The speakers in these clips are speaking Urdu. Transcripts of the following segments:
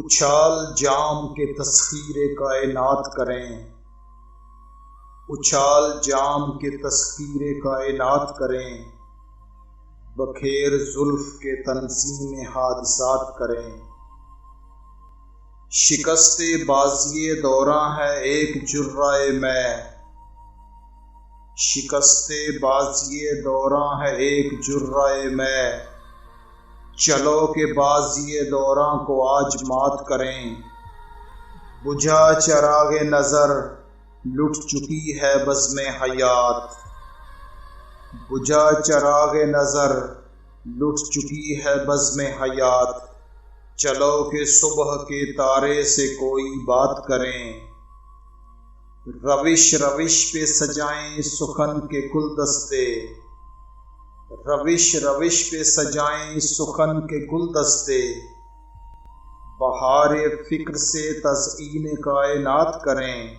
اچھال جام کے تسخیر کائنات کریں، اچھال جام کے تسخیر کائنات کریں، بخیر زلف کے تنظیم حادثات کریں۔ شکست بازی دوراں ہے ایک جرعہ میں، شکست بازی دوراں ہے ایک جرعہ میں، چلو کہ بازی دوراں کو آج مات کریں۔ بجھا چراغ نظر لٹ چکی ہے بزم حیات، بجھا چراغ نظر لٹ چکی ہے بزم حیات، چلو کہ صبح کے تارے سے کوئی بات کریں۔ روش روش پہ سجائیں سخن کے گلدستے، روش روش پہ سجائیں سخن کے گلدستے، بہار فکر سے تزئین کائنات کریں۔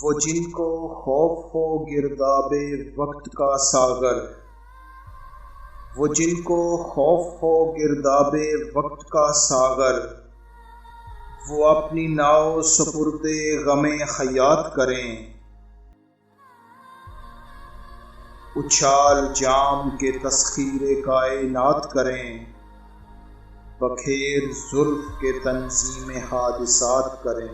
وہ جن کو خوف ہو گرداب وقت کا ساغر، وہ جن کو خوف ہو گرداب وقت کا ساغر، وہ اپنی ناؤ سپرد غم خیات کریں۔ اچھال جام کے تسخیر کائنات کریں، بخیر زلف کے تنظیم حادثات کریں۔